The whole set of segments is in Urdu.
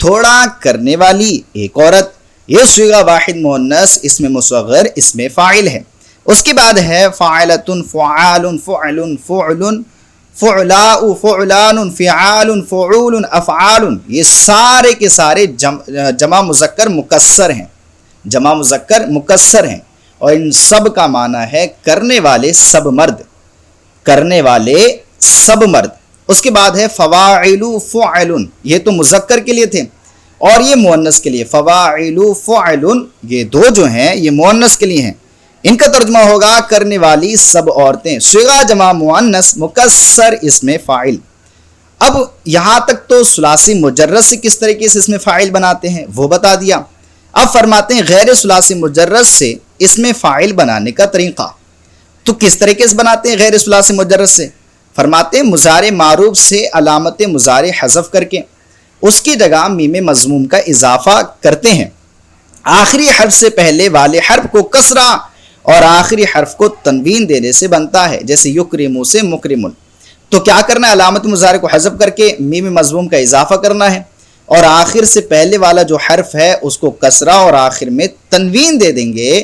تھوڑا کرنے والی ایک عورت، یہ صیغہ واحد مؤنث اسم مصغر اسم فاعل ہے۔ اس کے بعد ہے فاعلۃ، فعال، فعل، فعل، فعلاء، فعلان، فعال، فعول، افعال، یہ سارے کے سارے جمع مذکر مکسر ہیں، جمع مذکر مکسر ہیں، اور ان سب کا معنی ہے کرنے والے سب مرد، کرنے والے سب مرد۔ اس کے بعد ہے فواعل، فعل، یہ تو مذکر کے لیے تھے، اور یہ مؤنث کے لیے فواعل، فعل، یہ دو جو ہیں یہ مؤنث کے لیے ہیں۔ ان کا ترجمہ ہوگا کرنے والی سب عورتیں، صیغہ جمع مؤنث مکسر اسم فاعل۔ اب یہاں تک تو ثلاثی مجرد سے کس طریقے سے اسم فاعل بناتے ہیں وہ بتا دیا۔ اب فرماتے ہیں غیر ثلاثی مجرد سے اسم فاعل بنانے کا طریقہ، تو کس طریقے سے بناتے ہیں غیر ثلاثی مجرد سے؟ فرماتے ہیں مضارع معروف سے علامت مضارع حذف کر کے اس کی جگہ میم مضموم کا اضافہ کرتے ہیں، آخری حرف سے پہلے والے حرف کو کسرہ اور آخری حرف کو تنوین دینے سے بنتا ہے، جیسے یکرمو سے مکرمن۔ تو کیا کرنا ہے؟ علامت مضارع کو حذف کر کے میم مضموم کا اضافہ کرنا ہے، اور آخر سے پہلے والا جو حرف ہے اس کو کسرہ اور آخر میں تنوین دے دیں گے،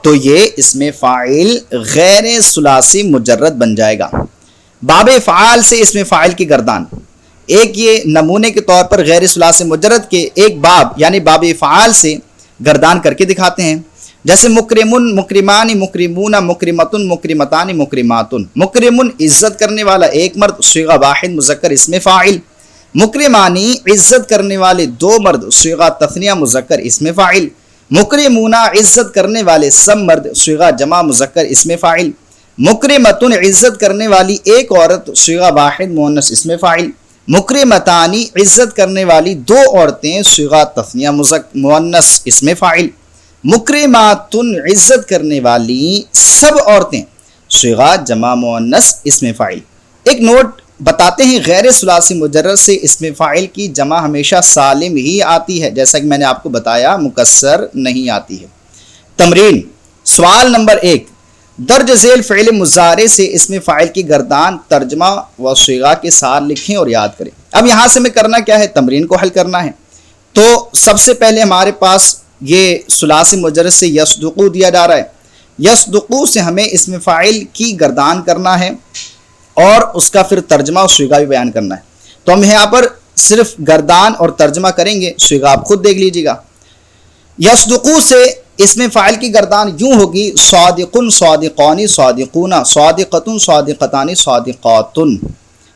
تو یہ اسم فاعل غیر ثلاثی مجرد بن جائے گا۔ باب افعال سے اسم فاعل کی گردان، ایک یہ نمونے کے طور پر غیر ثلاثی مجرد کے ایک باب یعنی باب افعال سے گردان کر کے دکھاتے ہیں، جیسے مکرمن، مکرمان، مکرمون، مکرمتن، مکرمتان، مکرماتن۔ مکرمن عزت کرنے والا ایک مرد، صیغہ واحد مذکر اسم فاعل۔ مکرمانی عزت کرنے والے دو مرد، صیغہ تثنیہ مذکر اسم فاعل۔ مکرمون عزت کرنے والے سب مرد، صیغہ جمع مذکر اسم فاعل۔ مکرمتن عزت کرنے والی ایک عورت، صیغہ واحد مؤنث اسم فاعل۔ مکرمتانی عزت کرنے والی دو عورتیں، صیغہ تثنیہ مؤنث اسم فاعل۔ مکرماتن عزت کرنے والی سب عورتیں، صیغہ جمع مؤنث اسم فاعل۔ ایک نوٹ بتاتے ہیں، غیر ثلاثی مجرد سے اسم فاعل کی جمع ہمیشہ سالم ہی آتی ہے، جیسا کہ میں نے آپ کو بتایا مکسر نہیں آتی ہے۔ تمرین سوال نمبر 1، درج ذیل فعل مضارع سے اسم فاعل کی گردان ترجمہ و صیغہ کے ساتھ لکھیں اور یاد کریں۔ اب یہاں سے میں کرنا کیا ہے؟ تمرین کو حل کرنا ہے۔ تو سب سے پہلے ہمارے پاس یہ ثلاثی مجرد سے یصدقو دیا جا رہا ہے، یصدقو سے ہمیں اسم فاعل کی گردان کرنا ہے اور اس کا پھر ترجمہ اور صیغہ بھی بیان کرنا ہے۔ تو ہم یہاں پر صرف گردان اور ترجمہ کریں گے، صیغہ آپ خود دیکھ لیجیے گا۔ یصدقو سے اسم فاعل کی گردان یوں ہوگی، صادقن، صادقانی، صادقون، صادقتن، صادقتانی، صادقاتن۔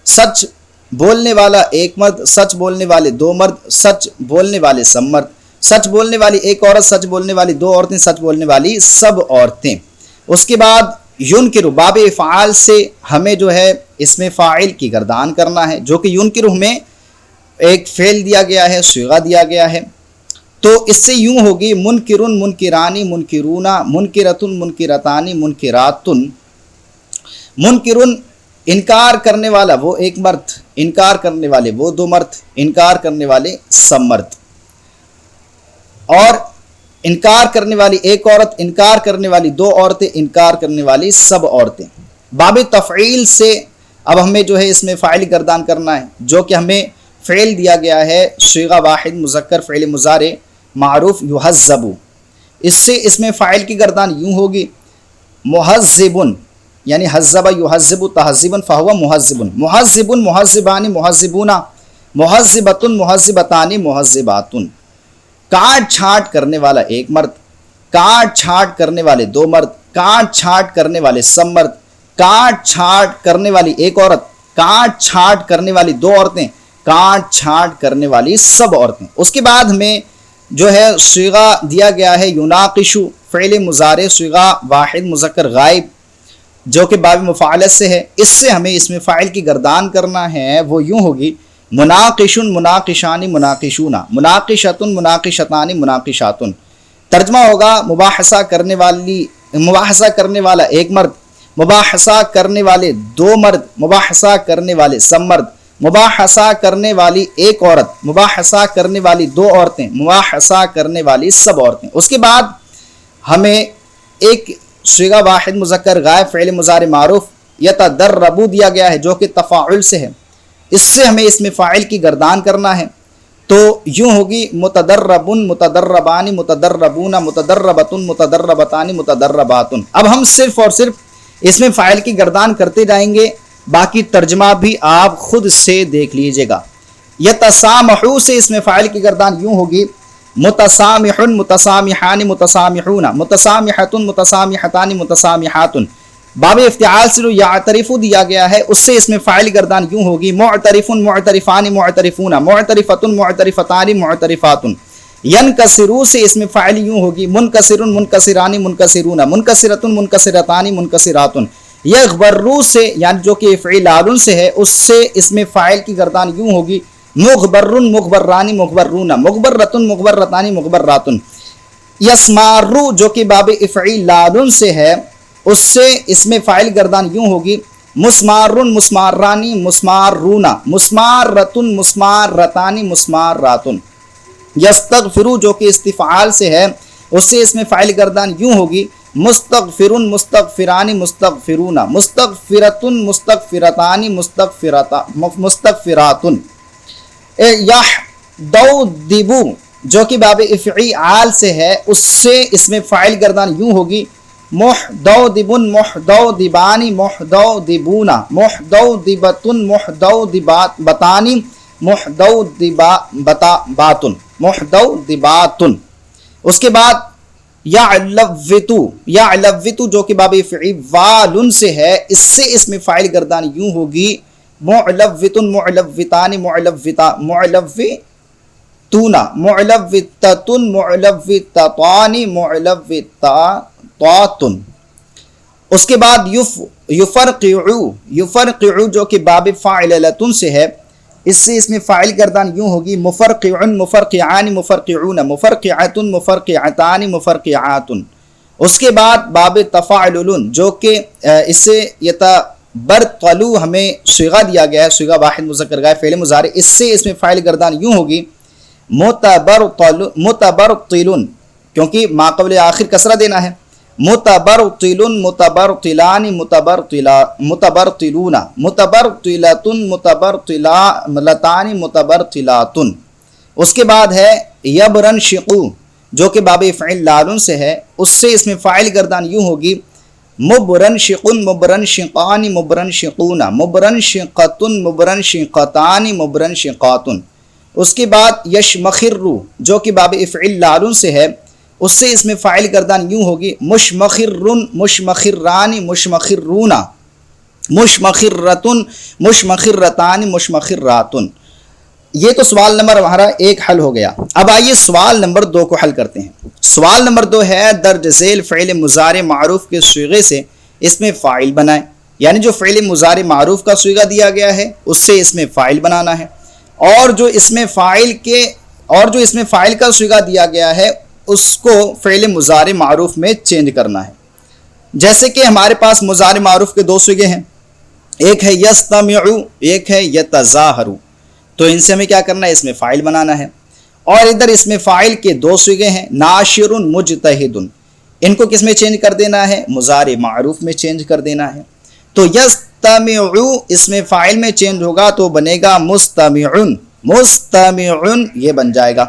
سچ بولنے والا ایک مرد، سچ بولنے والے دو مرد، سچ بولنے والے سب مرد، سچ بولنے والی ایک عورت، سچ بولنے والی دو عورتیں، سچ بولنے والی سب عورتیں۔ اس کے بعد ینکر، باب افعال سے ہمیں جو ہے اسم فاعل کی گردان کرنا ہے، جو کہ ینکر ہمیں ایک فعل دیا گیا ہے، صیغہ دیا گیا ہے، تو اس سے یوں ہوگی منکرن، منکرانی، منکرون، منکرتن، منکرتانی، منکراتن۔ منکرن انکار کرنے والا وہ ایک مرد، انکار کرنے والے وہ دو مرد، انکار کرنے والے سب مرد، اور انکار کرنے والی ایک عورت، انکار کرنے والی دو عورتیں، انکار کرنے والی سب عورتیں۔ باب تفعیل سے اب ہمیں جو ہے اسم فاعل گردان کرنا ہے، جو کہ ہمیں فعل دیا گیا ہے، صیغہ واحد مذکر فعل مضارع معروف یحذب۔ اس سے اسم فاعل کی گردان یوں ہوگی، محذبن، یعنی حذب یحذب تہذبا فہو محذبن، محذبن، محذبان، محذبون، محذبتن، محذبتان، محذباتن۔ کاٹ چھانٹ کرنے والا ایک مرد، کاٹ چھانٹ کرنے والے دو مرد، کاٹ چھانٹ کرنے والے سب مرد، کاٹ چھانٹ کرنے والی ایک عورت، کاٹ چھانٹ کرنے والی دو عورتیں، کاٹ چھانٹ کرنے والی سب عورتیں۔ اس کے بعد ہمیں جو ہے صیغہ دیا گیا ہے یناقشو، فعل مضارع صیغہ واحد مذکر غائب، جو کہ باب مفاعلت سے ہے۔ اس سے ہمیں اسم فاعل کی گردان کرنا ہے، وہ یوں ہوگی، مناقشن، مناقشانی، مناقشون، مناقشتن، مناقشتانی، مناقشاتن۔ ترجمہ ہوگا مباحثہ کرنے والا ایک مرد، مباحثہ کرنے والے دو مرد، مباحثہ کرنے والے سب مرد، مباحثہ کرنے والی ایک عورت، مباحثہ کرنے والی دو عورتیں، مباحثہ کرنے والی سب عورتیں۔ اس کے بعد ہمیں ایک صیغہ واحد مذکر غائب فعل مضارع معروف یتدربو دیا گیا ہے، جو کہ تفاعل سے ہے۔ اس سے ہمیں اسم فاعل کی گردان کرنا ہے، تو یوں ہوگی متدربن، متدربان، متدربون، متدربتن، متدربتان، متدرباتن۔ اب ہم صرف اور صرف اس میں فاعل کی گردان کرتے جائیں گے، باقی ترجمہ بھی آپ خود سے دیکھ لیجئے گا۔ یتسامحو سے اس میں فاعل کی گردان یوں ہوگی متسامحن، متسامحان، متسامحون، متسامحتن، متسامحتان، متسامحاتن۔ باب افتعال سے جو یعترف دیا گیا ہے اس سے اس میں فاعل گردان یوں ہوگی معترفن، معترفان، معترفون، معترفتن، معترفتان، معترفاتن۔ ینکسرو سے اس میں فاعل یوں ہوگی منکسرن، منکسران، منکسرون، منکسرتن، منکسرتان، منکسراتن۔ یغبرو سے یعنی جو کہ فعل سے ہے اس سے اس میں فاعل کی گردان یوں ہوگی مغبرن، مغبران، مغبرون، مغبرتن، مغبرتان، مغبراتن۔ یسمارو جو کہ باب افعال سے ہے اس سے اس میں فاعل گردان یوں ہوگی مسمارن، مسمارانی، مسمارون، مسمارتن، مسمارتان، مسماراتن۔ یستغفرو جو کہ استفعال سے ہے اس سے اس میں فاعل گردان یوں ہوگی مستغفرن، مستغفران، مستغفرون، مستغفرتن، مستغفرتان، مستغفراتن۔ یحدودبو جو کہ باب افعال سے ہے اس سے اس میں فاعل گردان یوں ہوگی محدودبن، محدودبان، محدودبون، محدودبتن، محدودبتان، محدودباتن، محدودباتن۔ اس کے بعد یعلوتو، یعلوتو جو کہ باب فعال سے ہے اس سے اس میں فاعل گردان یوں ہوگی معلوتن، معلوتان، معلوتون، معلوتتن، معلوتتان، معلوتاتن۔ اس کے بعد یفرقعو، یفرقعو جو کہ باب فاعلتن سے ہے اس سے اس میں فاعل گردان یوں ہوگی مفرقعن، مفرقعان، مفرقعون، مفرقعتن، مفرقعتان، مفرقعاتن۔ اس کے بعد باب تفاعلن جو کہ اس سے یتبرطلو ہمیں صیغہ دیا گیا ہے، صیغہ واحد مذکر غائب فعل مضارع، اس سے اس میں فاعل گردان یوں ہوگی متبرطلن کیونکہ ما قبل آخر کسرہ دینا ہے، متبرطلن، متبرطلان، متبرطلون، متبرطلتن، متبرطلتان، متبرطلاتن۔ اس کے بعد ہے یبرنشقو جو کہ باب فعل سے ہے اس سے اس میں فاعل گردان یوں ہوگی مبرنشقن، مبرنشقان، مبرنشقون، مبرنشقتن، مبرنشقتان، مبرنشقاتن۔ اس کے بعد یشمخرو جو کہ باب افعال سے ہے اس سے اس میں فاعل گردان یوں ہوگی مشمخرن، مشمخران، مشمخرون، مشمخرتن، مشمخرتان، مشمخراتن۔ یہ تو سوال نمبر ہمارا 1 حل ہو گیا۔ اب آئیے سوال نمبر 2 کو حل کرتے ہیں۔ سوال نمبر 2 ہے درج ذیل فعل مضارع معروف کے صیغے سے اس میں فاعل بنائیں، یعنی جو فعل مضارع معروف کا صیغہ دیا گیا ہے اس سے اس میں فاعل بنانا ہے، اور جو اس میں فاعل کا صیغہ دیا گیا ہے اس کو فعل مضارع معروف میں چینج کرنا ہے۔ جیسے کہ ہمارے پاس مضارع معروف کے 2 صیغے ہیں، ایک ہے یستمعو، ایک ہے یتظاہرو، تو ان سے ہمیں کیا کرنا ہے، اس میں فاعل بنانا ہے۔ اور ادھر اس میں فاعل کے 2 صیغے ہیں ناشر، مجتہد، ان کو کس میں چینج کر دینا ہے، مضارع معروف میں چینج کر دینا ہے۔ تو یستمعو اس میں فاعل میں چینج ہوگا تو بنے گا مستمعن، مستمعن یہ بن جائے گا،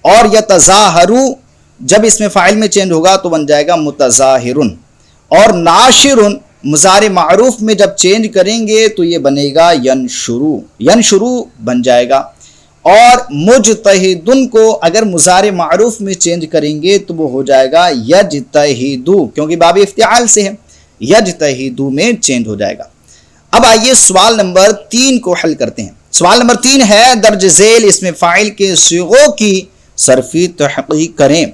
اور یتظاہرو جب اس میں فاعل میں چینج ہوگا تو بن جائے گا متظاہرن، اور ناشرن مضارع معروف میں جب چینج کریں گے تو یہ بنے گا ینشرو، ینشرو بن جائے گا۔ اور مجتہدن کو اگر مضارع معروف میں چینج کریں گے تو وہ ہو جائے گا یجتہدو، کیونکہ باب افتعال سے ہے، یجتہدو میں چینج ہو جائے گا۔ اب آئیے سوال نمبر 3 کو حل کرتے ہیں۔ سوال نمبر 3 ہے درج ذیل اس میں فاعل کے صیغوں کی صرفی تحقیق کریں۔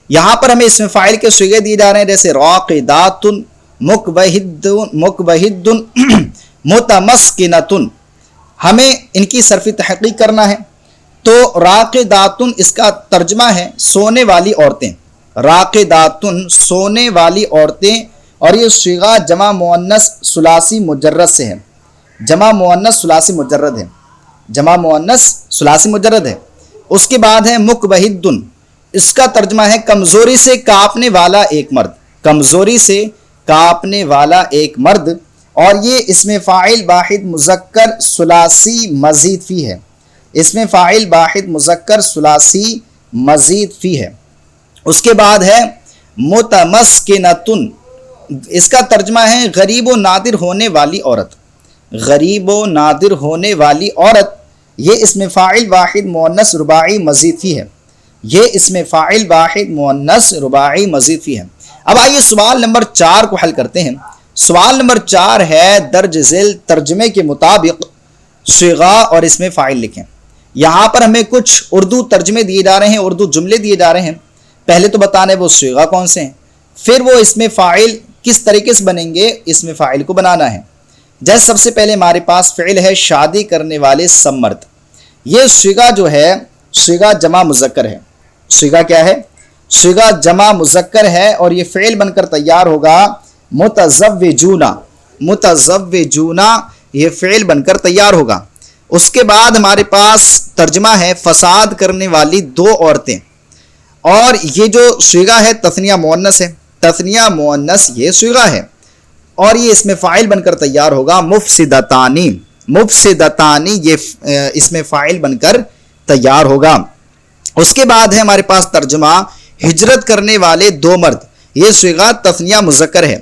یہاں پر ہمیں اس میں فاعل کے صیغے دیے جا رہے ہیں جیسے راقداتن، مکبہدن، متمسکنتن، ہمیں ان کی صرفی تحقیق کرنا ہے۔ تو راقداتن اس کا ترجمہ ہے سونے والی عورتیں، راقداتن سونے والی عورتیں، اور یہ صیغہ جمع مؤنث ثلاثی مجرد سے ہے، جمع مؤنث ثلاثی مجرد ہے، جمع مؤنث ثلاثی مجرد ہے۔ اس کے بعد ہے مکبہدن، اس کا ترجمہ ہے کمزوری سے کانپنے والا ایک مرد، کمزوری سے کانپنے والا ایک مرد، اور یہ اس میں فاعل واحد مذکر ثلاثی مزید فی ہے۔ اس میں فاعل واحد مذکر ثلاثی مزید فی ہے۔ اس کے بعد ہے متمسکنتن، اس کا ترجمہ ہے غریب و نادر ہونے والی عورت، غریب و نادر ہونے والی عورت، یہ اس میں فاعل واحد مؤنث رباعی مزید فی ہے، یہ اس میں فاعل واحد مؤنث رباعی مزید فی ہے۔ اب آئیے سوال نمبر 4 کو حل کرتے ہیں۔ سوال نمبر 4 ہے درج ذیل ترجمے کے مطابق صیغہ اور اس میں فاعل لکھیں۔ یہاں پر ہمیں کچھ اردو ترجمے دیے جا رہے ہیں، اردو جملے دیے جا رہے ہیں۔ پہلے تو بتانے وہ صیغہ کون سے ہیں، پھر وہ اس میں فاعل کس طریقے سے بنیں گے، اس میں فاعل کو بنانا ہے۔ جیسے سب سے پہلے ہمارے پاس فعل ہے شادی کرنے والے سب مرد، یہ صیغہ جو ہے صیغہ جمع مذکر ہے۔ صیغہ کیا ہے؟ صیغہ جمع مذکر ہے اور یہ فعل بن کر تیار ہوگا متزوجون، متزوجون یہ فعل بن کر تیار ہوگا۔ اس کے بعد ہمارے پاس ترجمہ ہے فساد کرنے والی دو عورتیں، اور یہ جو صیغہ ہے تثنیہ مؤنث ہے، تثنیہ مؤنث یہ صیغہ ہے، اور یہ اس میں فاعل بن کر تیار ہوگا مفسدتانی، مفسدتانی یہ اس میں فاعل بن کر تیار ہوگا۔ اس کے بعد ہے ہمارے پاس ترجمہ ہجرت کرنے والے دو مرد، یہ صیغہ تثنیہ مذکر ہے،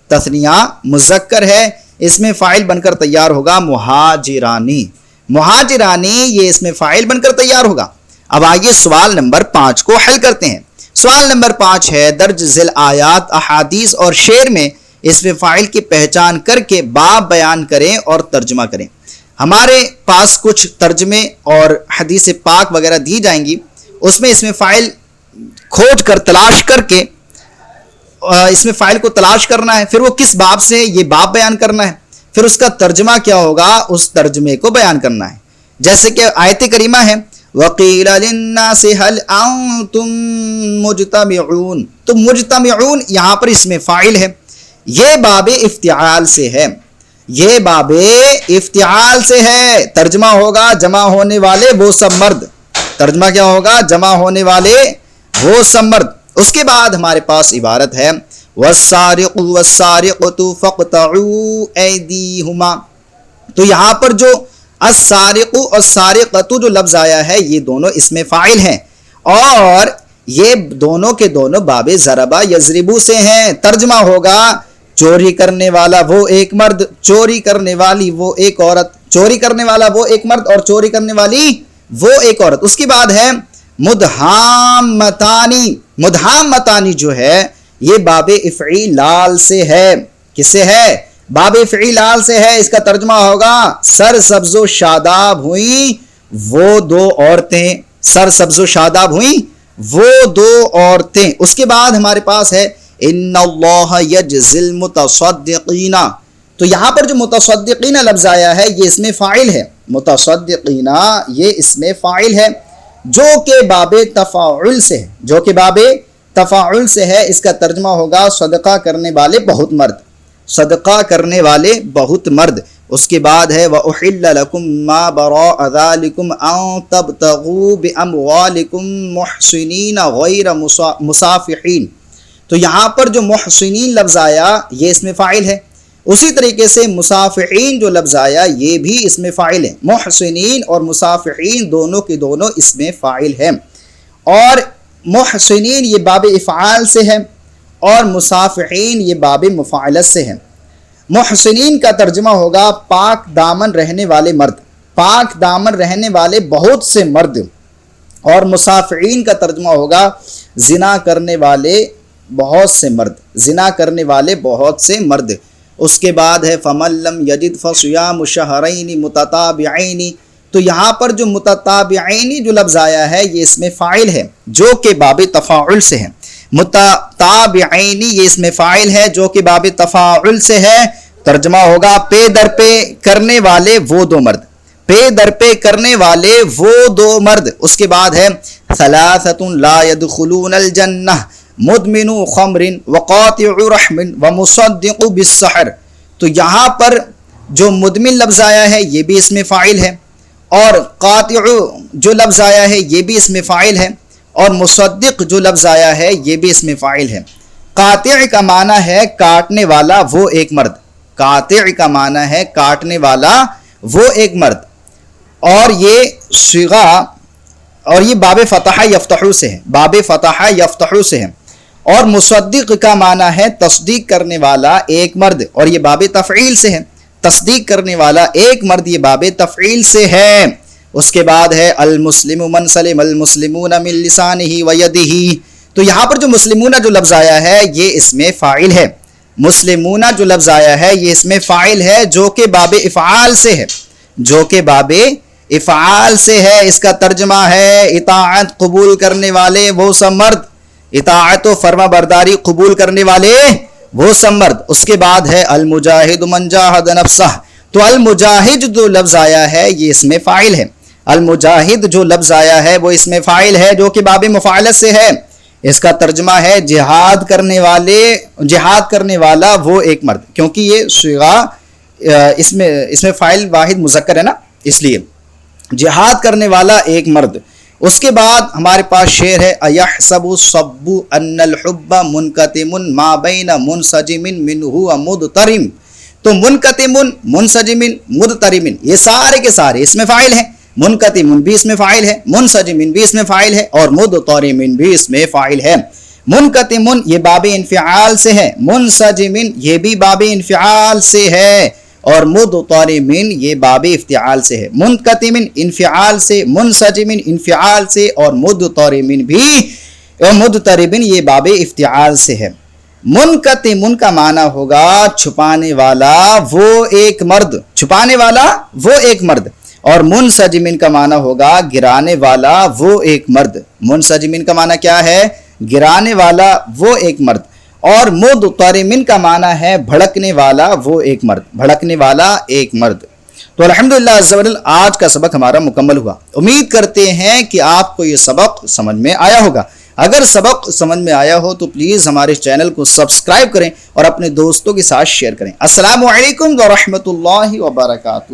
تثنیہ مذکر ہے، اس میں فاعل بن کر تیار ہوگا مہاجرانی، مہاجرانی یہ اس میں فاعل بن کر تیار ہوگا۔ اب آئیے سوال نمبر 5 کو حل کرتے ہیں۔ سوال نمبر 5 ہے درج ذیل آیات احادیث اور شعر میں اس میں فاعل کی پہچان کر کے باب بیان کریں اور ترجمہ کریں۔ ہمارے پاس کچھ ترجمے اور حدیث پاک وغیرہ دی جائیں گی، اس میں اس میں فاعل کھوج کر تلاش کر کے اس میں فاعل کو تلاش کرنا ہے، پھر وہ کس باب سے یہ باب بیان کرنا ہے، پھر اس کا ترجمہ کیا ہوگا اس ترجمے کو بیان کرنا ہے۔ جیسے کہ آیت کریمہ ہے وَقِيلَ لِلنَّاسِ هَلْ أَنْتُمْ مُجْتَمِعُونَ، تو مجتمعون یہاں پر اس میں فاعل ہے، یہ باب افتعال سے ہے، یہ باب افتعال سے ہے، ترجمہ ہوگا جمع ہونے والے وہ سب مرد، ترجمہ کیا ہوگا جمع ہونے والے وہ سب مرد۔ اس کے بعد ہمارے پاس عبارت ہے وَالسَّارِقُ وَالسَّارِقَةُ فَاقْطَعُوا أَيْدِيهُمَا، تو یہاں پر جو السارق اور سارقۃ جو لفظ آیا ہے یہ دونوں اس میں فاعل ہیں، اور یہ دونوں کے دونوں باب ضربہ یضربو سے ہیں، ترجمہ ہوگا چوری کرنے والا وہ ایک مرد، چوری کرنے والی وہ ایک عورت، چوری کرنے والا وہ ایک مرد اور چوری کرنے والی وہ ایک عورت۔ اس کے بعد ہے مدہامتانی، مدہامتانی جو ہے یہ باب افعیلال سے ہے، کس سے ہے؟ باب افعیلال سے ہے، اس کا ترجمہ ہوگا سر سبز و شاداب ہوئیں وہ دو عورتیں، سر سبز و شاداب ہوئیں وہ دو عورتیں۔ اس کے بعد ہمارے پاس ہے ان اللہ یجزی المتصدقین، تو یہاں پر جو متصدقین لفظ آیا ہے یہ اس میں فاعل ہے، متصدقین یہ اس میں فاعل ہے جو کہ باب تفاعل سے ہے، جو کہ باب تفاعل سے ہے، اس کا ترجمہ ہوگا صدقہ کرنے والے بہت مرد، صدقہ کرنے والے بہت مرد۔ اس کے بعد ہے وَأُحِلَّ لَكُمْ مَا بَرَاءَ ذَلِكُمْ أَن تَبْتَغُوا بِأَمْوَالِكُمْ مُحْسِنِينَ غَيْرَ مُصَافِحِينَ، تو یہاں پر جو محسنین لفظ آیا یہ اس میں فاعل ہے، اسی طریقے سے مصافحین جو لفظ آیا یہ بھی اس میں فاعل ہے، محسنین اور مصافحین دونوں کے دونوں اس میں فاعل ہیں، اور محسنین یہ باب افعال سے ہے اور مصافحین یہ باب مفاعلت سے ہے۔ محسنین کا ترجمہ ہوگا پاک دامن رہنے والے مرد، پاک دامن رہنے والے بہت سے مرد، اور مصافحین کا ترجمہ ہوگا زنا کرنے والے بہت سے مرد، زنا کرنے والے بہت سے مرد۔ اس کے بعد ہے فَمَن لَّمْ يَجِدْ فَصِيَامُ شَهْرَيْنِ مُتَتَابِعَيْنِ، تو یہاں پر جو متتابعین جو لفظ آیا ہے یہ اس میں فاعل ہے جو کہ باب تفاعل سے ہے، متتابعین یہ اس میں فاعل ہے جو کہ باب تفاعل سے ہے، ترجمہ ہوگا پے در پے کرنے والے وہ دو مرد، پے در پے کرنے والے وہ دو مرد۔ اس کے بعد ہے ثلاثۃ لا يدخلون الجنہ مدمن خمر وقاطع رحم ومصدق بالسحر، تو یہاں پر جو مدمن لفظ آیا ہے یہ بھی اس میں فاعل ہے، اور قاطع جو لفظ آیا ہے یہ بھی اس میں فاعل ہے، اور مصدق جو لفظ آیا ہے یہ بھی اس میں فاعل ہے۔ قاطع کا معنی ہے کاٹنے والا وہ ایک مرد، قاطع کا معنی ہے کاٹنے والا وہ ایک مرد، اور یہ صیغہ اور یہ باب فتح یفتح سے ہے، باب فتح یفتح سے ہے، اور مصدق کا معنی ہے تصدیق کرنے والا ایک مرد، اور یہ باب تفعیل سے ہے، تصدیق کرنے والا ایک مرد، یہ باب تفعیل سے ہے۔ اس کے بعد ہے المسلم من سلم المسلمون من لسانہ و یدہ، تو یہاں پر جو مسلمون جو لفظ آیا ہے یہ اس میں فاعل ہے، مسلمون جو لفظ آیا ہے یہ اس میں فاعل ہے، جو کہ باب افعال سے ہے، جو کہ باب افعال سے ہے۔ اس کا ترجمہ ہے اطاعت قبول کرنے والے وہ سب مرد، اطاعت و فرما برداری قبول کرنے والے وہ سب مرد۔ اس کے بعد ہے المجاہد من جاہد نفسہ، تو المجاہد جو لفظ آیا ہے یہ اس میں فاعل ہے، المجاہد جو لفظ آیا ہے وہ اس میں فاعل ہے، جو کہ باب مفاعلت سے ہے۔ اس کا ترجمہ ہے جہاد کرنے والے، جہاد کرنے والا وہ ایک مرد، کیونکہ یہ صیغہ اس میں فاعل واحد مذکر ہے نا، اس لیے جہاد کرنے والا ایک مرد۔ اس کے بعد ہمارے پاس شعر ہے ایحسب الصب ان الحب منقطم ما بین منسجم منہ مضطرم، تو منقطم منسجم مضطرم یہ سارے کے سارے اس میں فاعل ہیں، منقطم بھی اس میں فاعل ہے، منسجم بھی اس میں فاعل ہے، اور مضطرم بھی اس میں فاعل ہے۔ منقطم یہ باب انفعال سے ہے، منسجم یہ بھی باب انفعال سے ہے، اور مضطرم یہ باب افتعال سے ہے۔ منقطم انفعال سے، منسجم انفعال سے، اور مضطرم بھی، اور مضطرب یہ باب افتعال سے ہے۔ منقطم کا معنی ہوگا چھپانے والا وہ ایک مرد، چھپانے والا وہ ایک مرد، اور منسجم کا معنی ہوگا گرانے والا وہ ایک مرد۔ منسجم کا معنی کیا ہے؟ گرانے والا وہ ایک مرد، اور مضطرم کا معنی ہے بھڑکنے والا وہ ایک مرد، بھڑکنے والا ایک مرد۔ تو الحمدللہ عز و جل آج کا سبق ہمارا مکمل ہوا، امید کرتے ہیں کہ آپ کو یہ سبق سمجھ میں آیا ہوگا۔ اگر سبق سمجھ میں آیا ہو تو پلیز ہمارے چینل کو سبسکرائب کریں اور اپنے دوستوں کے ساتھ شیئر کریں۔ السلام علیکم ورحمۃ اللہ وبرکاتہ۔